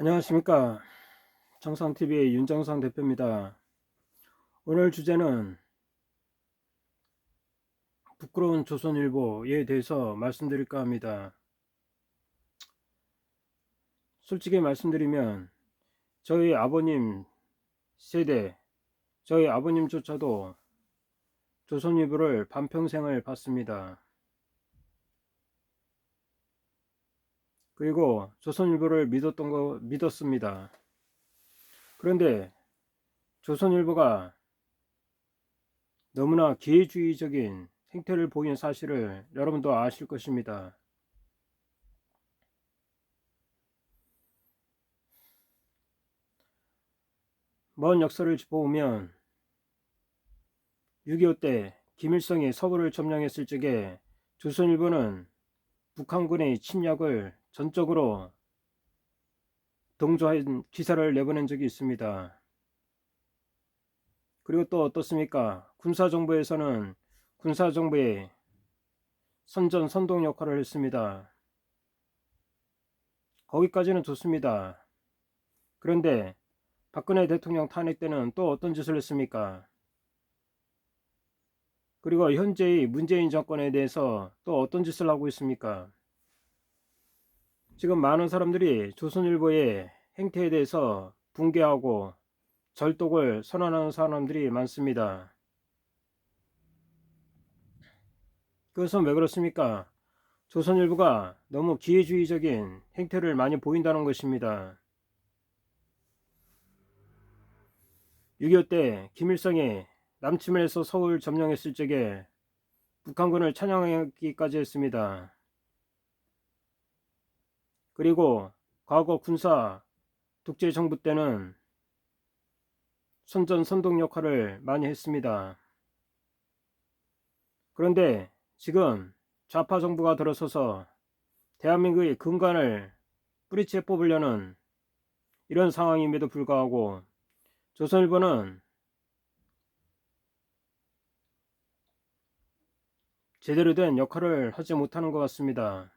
안녕하십니까. 정상TV의 윤정상 대표입니다. 오늘 주제는 부끄러운 조선일보에 대해서 말씀드릴까 합니다. 솔직히 말씀드리면 저희 아버님 세대, 저희 아버님조차도 조선일보를 반평생을 봤습니다. 그리고 조선일보를 믿었습니다. 그런데 조선일보가 너무나 기회주의적인 행태를 보인 사실을 여러분도 아실 것입니다. 먼 역사를 짚어보면 6.25 때 김일성이 서울을 점령했을 적에 조선일보는 북한군의 침략을 전적으로 동조한 기사를 내보낸 적이 있습니다. 그리고 또 어떻습니까? 군사정부에서는 군사정부의 선전 선동 역할을 했습니다. 거기까지는 좋습니다. 그런데 박근혜 대통령 탄핵 때는 또 어떤 짓을 했습니까? 그리고 현재의 문재인 정권에 대해서 또 어떤 짓을 하고 있습니까? 지금 많은 사람들이 조선일보의 행태에 대해서 붕괴하고 절독을 선언하는 사람들이 많습니다. 그것은 왜 그렇습니까? 조선일보가 너무 기회주의적인 행태를 많이 보인다는 것입니다. 6.25 때 김일성이 남침을 해서 서울 점령했을 적에 북한군을 찬양하기까지 했습니다. 그리고 과거 군사 독재 정부 때는 선전 선동 역할을 많이 했습니다. 그런데 지금 좌파 정부가 들어서서 대한민국의 근간을 뿌리채 뽑으려는 이런 상황임에도 불구하고 조선일보는 제대로 된 역할을 하지 못하는 것 같습니다.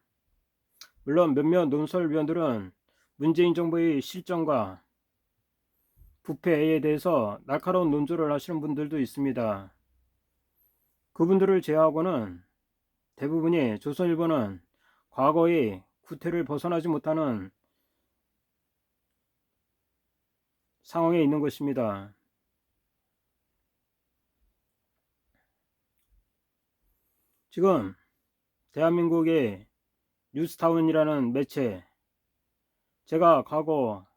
물론 몇몇 논설위원들은 문재인 정부의 실정과 부패에 대해서 날카로운 논조를 하시는 분들도 있습니다. 그분들을 제외하고는 대부분이 조선일보는 과거의 구태를 벗어나지 못하는 상황에 있는 것입니다. 지금 대한민국의 뉴스타운이라는 매체, 제가 과거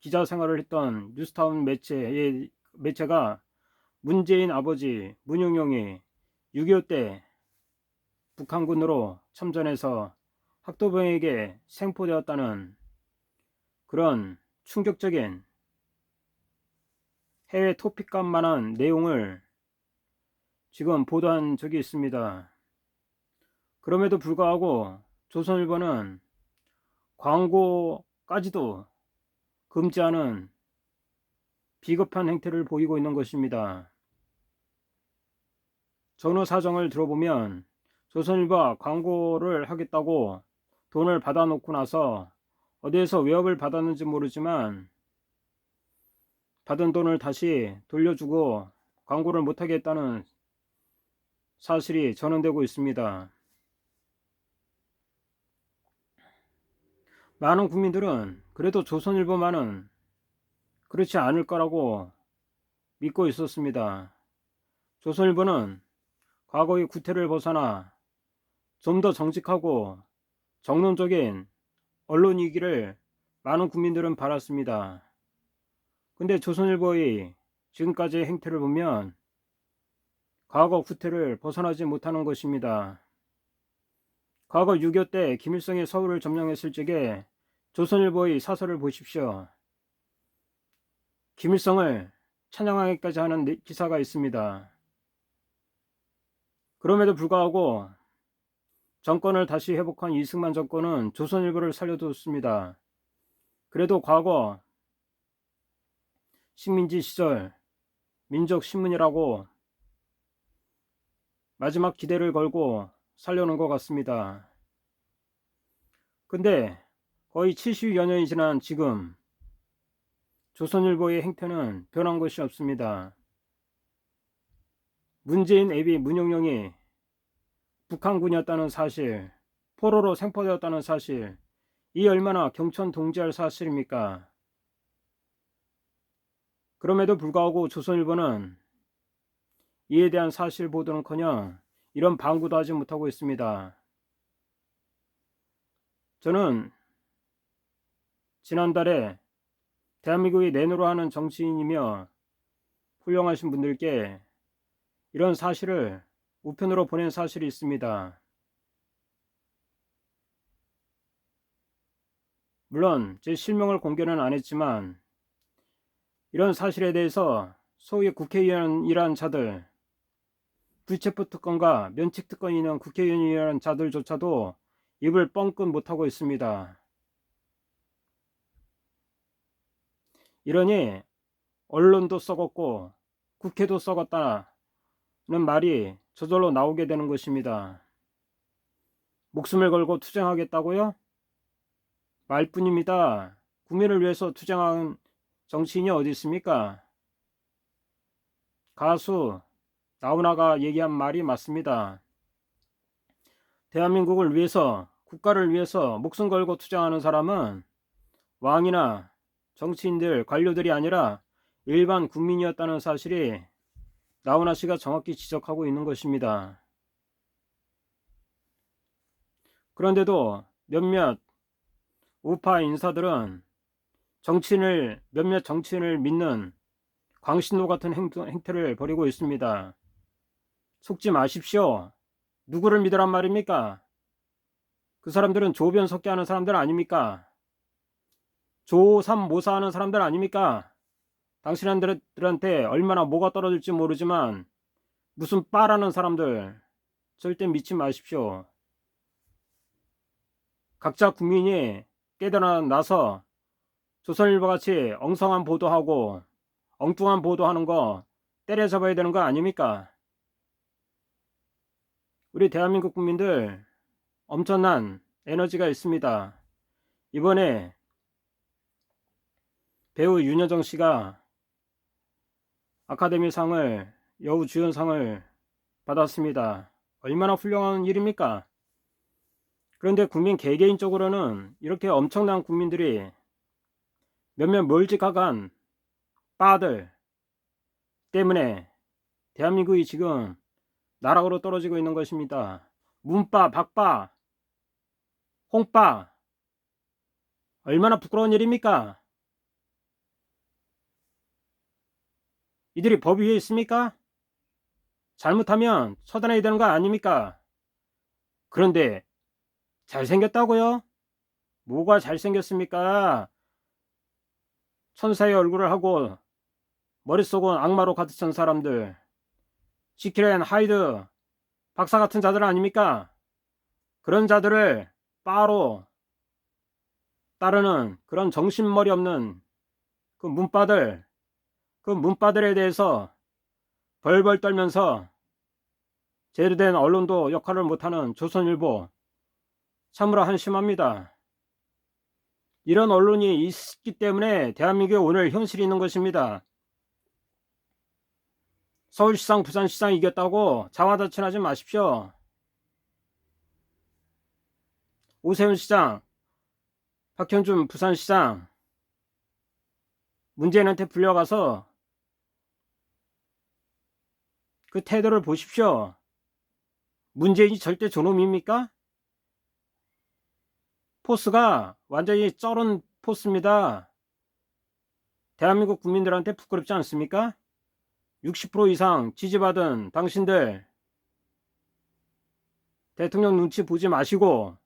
기자 생활을 했던 뉴스타운 매체가 문재인 아버지 문용용이 6.25 때 북한군으로 참전해서 학도병에게 생포되었다는 그런 충격적인 해외 토픽감만한 내용을 지금 보도한 적이 있습니다. 그럼에도 불구하고 조선일보는 광고까지도 금지하는 비겁한 행태를 보이고 있는 것입니다. 전후 사정을 들어보면 조선일보가 광고를 하겠다고 돈을 받아놓고 나서 어디에서 외압을 받았는지 모르지만 받은 돈을 다시 돌려주고 광고를 못하겠다는 사실이 전언되고 있습니다. 많은 국민들은 그래도 조선일보만은 그렇지 않을 거라고 믿고 있었습니다. 조선일보는 과거의 구태를 벗어나 좀 더 정직하고 정론적인 언론이기를 많은 국민들은 바랐습니다. 근데 조선일보의 지금까지의 행태를 보면 과거 구태를 벗어나지 못하는 것입니다. 과거 6.25 때 김일성이 서울을 점령했을 적에 조선일보의 사설을 보십시오. 김일성을 찬양하기까지 하는 기사가 있습니다. 그럼에도 불구하고 정권을 다시 회복한 이승만 정권은 조선일보를 살려두었습니다. 그래도 과거 식민지 시절 민족신문이라고 마지막 기대를 걸고 살려놓은 것 같습니다. 근데 거의 70여 년이 지난 지금 조선일보의 행태는 변한 것이 없습니다. 문재인 앱이 문영영이 북한군이었다는 사실, 포로로 생포되었다는 사실, 이 얼마나 경천 동지할 사실입니까? 그럼에도 불구하고 조선일보는 이에 대한 사실 보도는커녕 이런 방구도 하지 못하고 있습니다. 저는 지난달에 대한민국이 내노로 하는 정치인이며 훌륭하신 분들께 이런 사실을 우편으로 보낸 사실이 있습니다. 물론 제 실명을 공개는 안 했지만 이런 사실에 대해서 소위 국회의원이란 자들, 불체포 특권과 면책 특권이 있는 국회의원이라는 자들조차도 입을 뻥끗 못하고 있습니다. 이러니 언론도 썩었고 국회도 썩었다는 말이 저절로 나오게 되는 것입니다. 목숨을 걸고 투쟁하겠다고요? 말뿐입니다. 국민을 위해서 투쟁한 정치인이 어디 있습니까? 가수 나훈아가 얘기한 말이 맞습니다. 대한민국을 위해서, 국가를 위해서 목숨 걸고 투쟁하는 사람은 왕이나 정치인들, 관료들이 아니라 일반 국민이었다는 사실이 나훈아 씨가 정확히 지적하고 있는 것입니다. 그런데도 몇몇 우파 인사들은 몇몇 정치인을 믿는 광신도 같은 행태를 벌이고 있습니다. 속지 마십시오. 누구를 믿으란 말입니까? 그 사람들은 조변석기 하는 사람들 아닙니까? 조삼모사 하는 사람들 아닙니까? 당신들한테 얼마나 뭐가 떨어질지 모르지만 무슨 빠라는 사람들 절대 믿지 마십시오. 각자 국민이 깨달아나서 조선일보 같이 엉성한 보도하고 엉뚱한 보도하는 거 때려잡아야 되는 거 아닙니까? 우리 대한민국 국민들 엄청난 에너지가 있습니다. 이번에 배우 윤여정 씨가 아카데미상을, 여우주연상을 받았습니다. 얼마나 훌륭한 일입니까? 그런데 국민 개개인적으로는 이렇게 엄청난 국민들이 몇몇 멀찍하간 빠들 때문에 대한민국이 지금 나락으로 떨어지고 있는 것입니다. 문빠, 박빠, 홍빠, 얼마나 부끄러운 일입니까? 이들이 법 위에 있습니까? 잘못하면 처단해야 되는 거 아닙니까? 그런데 잘생겼다고요? 뭐가 잘생겼습니까? 천사의 얼굴을 하고 머릿속은 악마로 가득 찬 사람들, 지킬 앤 하이드 박사 같은 자들 아닙니까? 그런 자들을 빠로 따르는 그런 정신머리 없는 그 문바들에 대해서 벌벌 떨면서 제대로 된 언론도 역할을 못하는 조선일보, 참으로 한심합니다. 이런 언론이 있기 때문에 대한민국에 오늘 현실이 있는 것입니다. 서울시장, 부산시장 이겼다고 자화자찬하지 마십시오. 오세훈 시장, 박현준 부산시장, 문재인한테 불려가서 그 태도를 보십시오. 문재인이 절대 저놈입니까? 포스가 완전히 쩔은 포스입니다. 대한민국 국민들한테 부끄럽지 않습니까? 60% 이상 지지받은 당신들 대통령 눈치 보지 마시고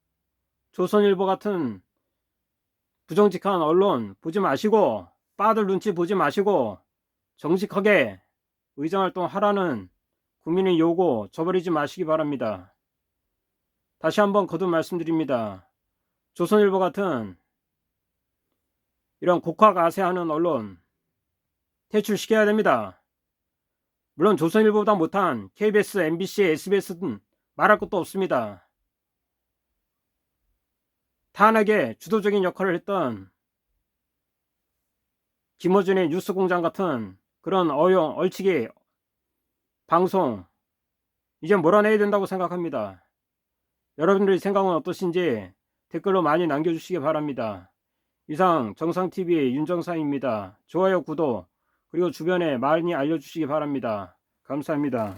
조선일보 같은 부정직한 언론 보지 마시고 빠들 눈치 보지 마시고 정직하게 의정활동 하라는 국민의 요구 저버리지 마시기 바랍니다. 다시 한번 거듭 말씀드립니다. 조선일보 같은 이런 곡학아세하는 언론 퇴출시켜야 됩니다. 물론 조선일보보다 못한 KBS, MBC, SBS는 말할 것도 없습니다. 탄핵의 주도적인 역할을 했던 김어준의 뉴스공장 같은 그런 얼치기 방송 이제 몰아내야 된다고 생각합니다. 여러분들의 생각은 어떠신지 댓글로 많이 남겨주시기 바랍니다. 이상 정상TV 윤정상입니다. 좋아요, 구독 그리고 주변에 많이 알려주시기 바랍니다. 감사합니다.